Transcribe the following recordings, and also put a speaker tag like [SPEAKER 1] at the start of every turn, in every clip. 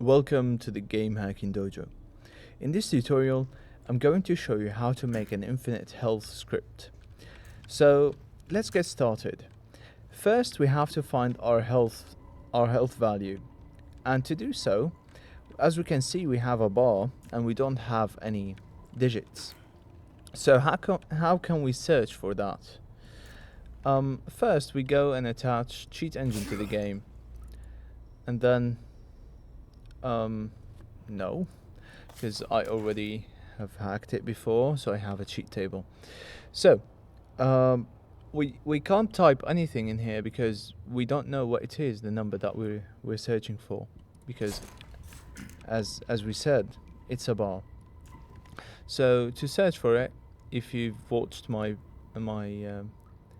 [SPEAKER 1] Welcome to the Game Hacking Dojo. In this tutorial, I'm going to show you how to make an infinite health script. So let's get started. First, we have to find our health value. And to do so, as we can see, we have a bar and we don't have any digits. So how can we search for that? First, we go and attach cheat engine to the game. And then no, because I already have hacked it before, so I have a cheat table. So we can't type anything in here because we don't know what it is, the number that we're searching for, because as we said, it's a bar. So to search for it, if you've watched my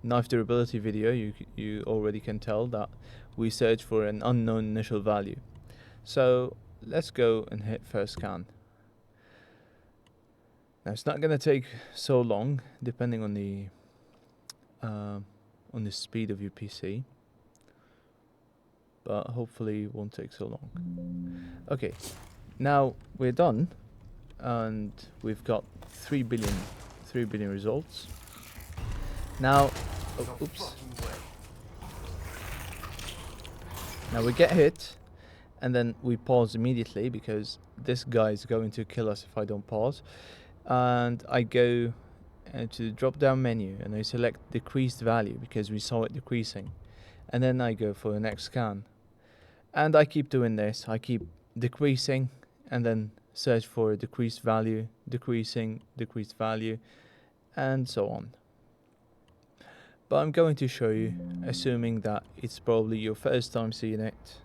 [SPEAKER 1] knife durability video, you already can tell that we search for an unknown initial value. So let's go and hit first scan. Now it's not going to take so long, depending on the speed of your PC, but hopefully it won't take so long. Okay, now we're done, and we've got 3 billion results. Now, oops. Now we get hit. And then we pause immediately because this guy is going to kill us if I don't pause. And I go to the drop down menu and I select decreased value because we saw it decreasing. And then I go for the next scan. And I keep doing this. I keep decreasing and then search for a decreased value, decreasing, decreased value, and so on. But I'm going to show you, assuming that it's probably your first time seeing it.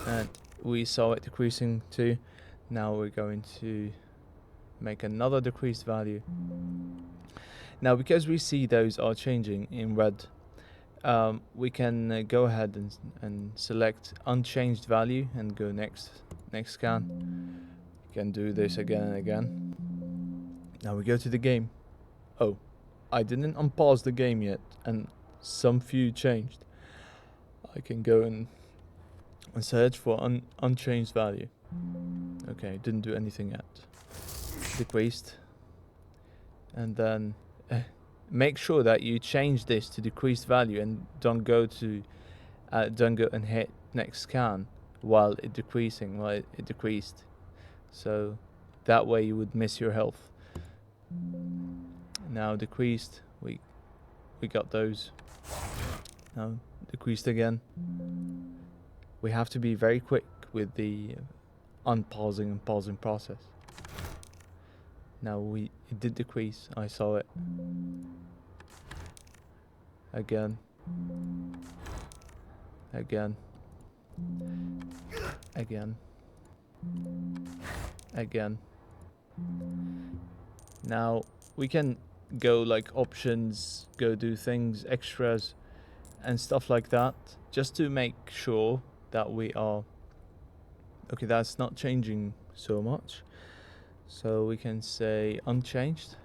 [SPEAKER 1] And we saw it decreasing too. Now we're going to make another decreased value. Now because we see those are changing in red, we can go ahead and select unchanged value and go next scan. You can do this again and again. Now we go to the game. Oh, I didn't unpause the game yet and some few changed. I can go and search for unchanged value. Okay, didn't do anything yet. Decreased. And then make sure that you change this to decreased value and don't go and hit next scan while it decreased. So that way you would miss your health. Now decreased, we got those. Now decreased again. We have to be very quick with the unpausing and pausing process. Now it did decrease, I saw it. Again. Again. Again. Again. Now we can go like options, go do things, extras and stuff like that, just to make sure that we are okay. That's not changing so much, so we can say unchanged.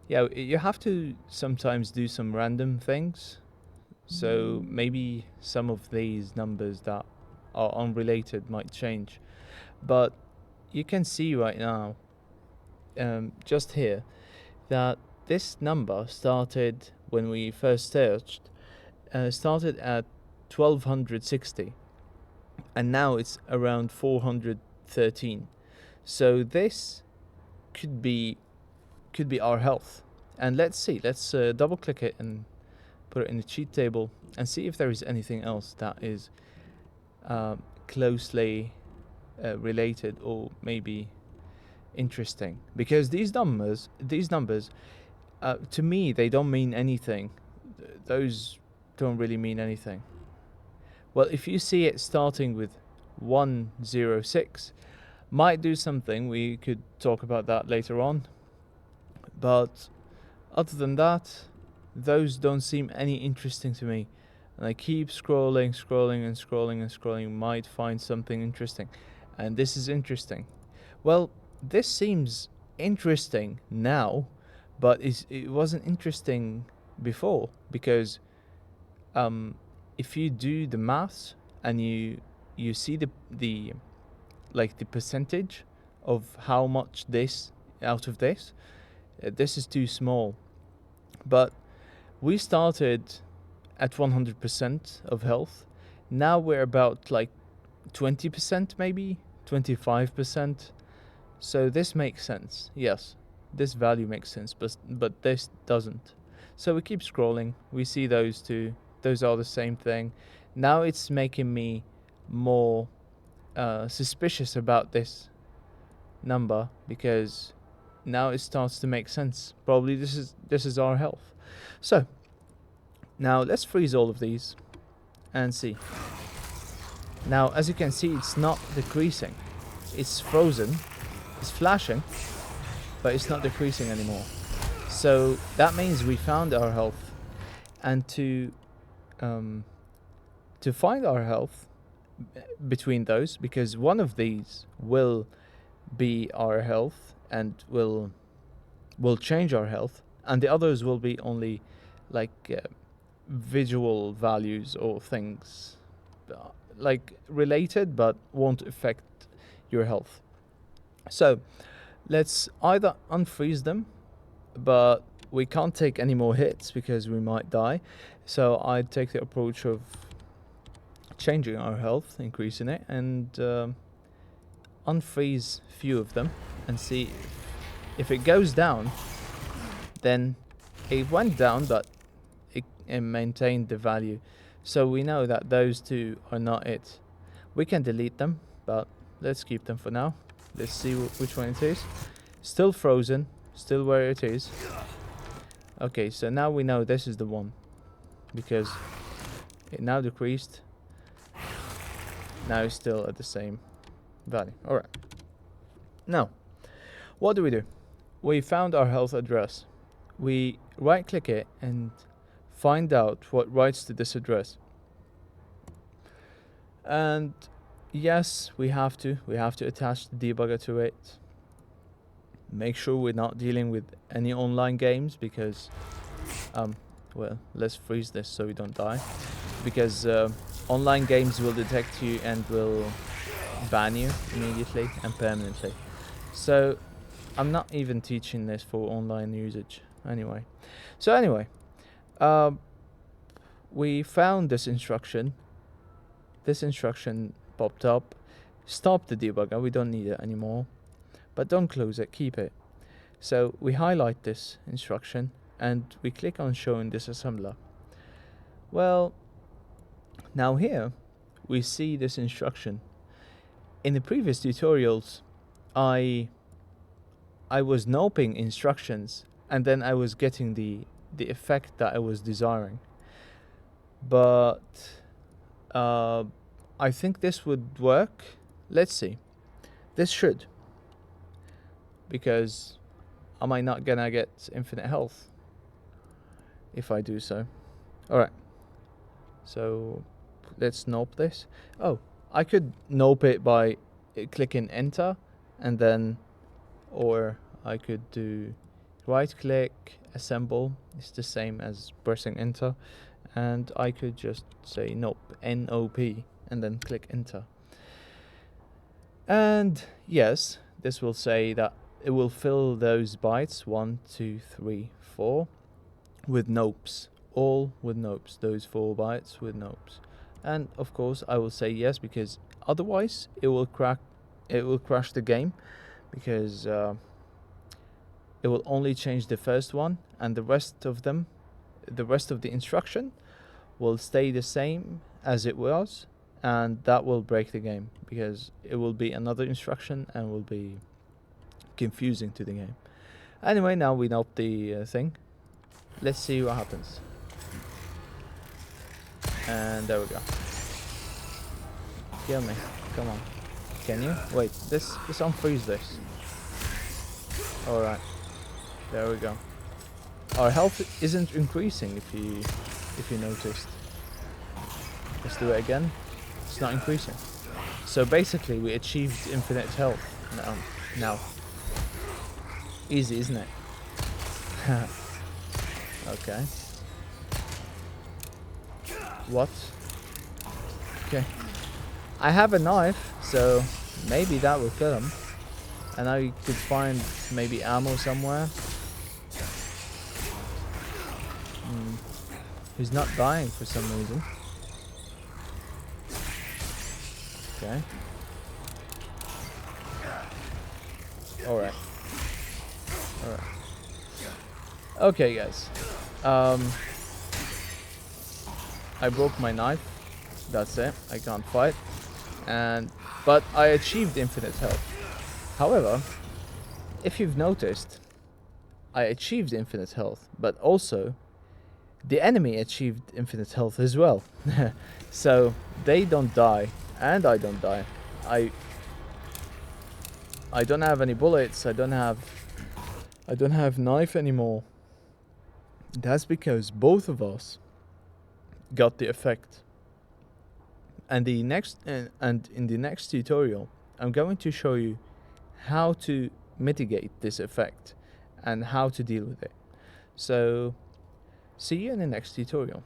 [SPEAKER 1] Yeah, you have to sometimes do some random things, so maybe some of these numbers that are unrelated might change, but you can see right now just here that this number started when we first searched, started at 1260 and now it's around 413. So this could be our health. And let's see, let's double click it and put it in the cheat table and see if there is anything else that is closely related or maybe interesting, because these numbers to me, they don't mean anything. Those don't really mean anything. Well, if you see it starting with 106, might do something. We could talk about that later on. But other than that, those don't seem any interesting to me. And I keep scrolling, might find something interesting. And this is interesting. Well, this seems interesting now, but it wasn't interesting before, because if you do the maths and you see the like the percentage of how much this out of this, this is too small. But we started at 100% of health. Now we're about like 20%, maybe 25%. So this makes sense. Yes, this value makes sense, but this doesn't. So we keep scrolling. We see those two. Those are the same thing. Now it's making me more suspicious about this number, because now it starts to make sense. Probably this is our health. So now let's freeze all of these and see. Now, as you can see, it's not decreasing. It's frozen. It's flashing, but it's not decreasing anymore. So that means we found our health. And to find our health between those, because one of these will be our health and will change our health, and the others will be only like visual values or things like related but won't affect your health. So let's either unfreeze them, but we can't take any more hits because we might die. So I'd take the approach of changing our health, increasing it, and unfreeze few of them and see if it goes down. Then it went down, but it maintained the value. So we know that those two are not it. We can delete them, but let's keep them for now. Let's see which one it is. Still frozen, still where it is. Okay, so now we know this is the one, because it now decreased. Now it's still at the same value. Alright. Now, what do? We found our health address. We right click it and find out what writes to this address. And yes, we have to attach the debugger to it. Make sure we're not dealing with any online games, because well, let's freeze this so we don't die, because online games will detect you and will ban you immediately and permanently. So I'm not even teaching this for online usage anyway. So anyway, we found this instruction. This instruction popped up. Stop the debugger, we don't need it anymore. But don't close it, keep it. So we highlight this instruction and we click on showing disassembler. Well, now here we see this instruction. In the previous tutorials, I was noping instructions and then I was getting the effect that I was desiring. But I think this would work. Let's see. This should, because am I not gonna get infinite health if I do so? Alright, so let's nope this. Oh, I could nope it by clicking enter, and then, or I could do right click, assemble. It's the same as pressing enter, and I could just say nope, N-O-P, and then click enter. And yes, this will say that it will fill those bytes 1, 2, 3, 4 with nopes, all with nopes, those 4 bytes with nopes. And of course I will say yes, because otherwise it will crash the game, because it will only change the first one, and the rest of them, the rest of the instruction will stay the same as it was, and that will break the game, because it will be another instruction and will be confusing to the game. Anyway, now we know the thing. Let's see what happens. And there we go. Kill me, come on. Can you? Wait, let's unfreeze this. Alright, there we go. Our health isn't increasing, if you noticed. Let's do it again. It's not increasing. So basically we achieved infinite health now. Easy, isn't it? Okay. What? Okay, I have a knife, so maybe that will kill him. And I could find maybe ammo somewhere. He's not dying for some reason. Okay. Alright. Alright. Okay, guys. I broke my knife. That's it. I can't fight. But I achieved infinite health. However, if you've noticed, I achieved infinite health, but also the enemy achieved infinite health as well. So they don't die, and I don't die. I don't have any bullets. I don't have knife anymore. That's because both of us got the effect. And in the next tutorial, I'm going to show you how to mitigate this effect and how to deal with it. So see you in the next tutorial.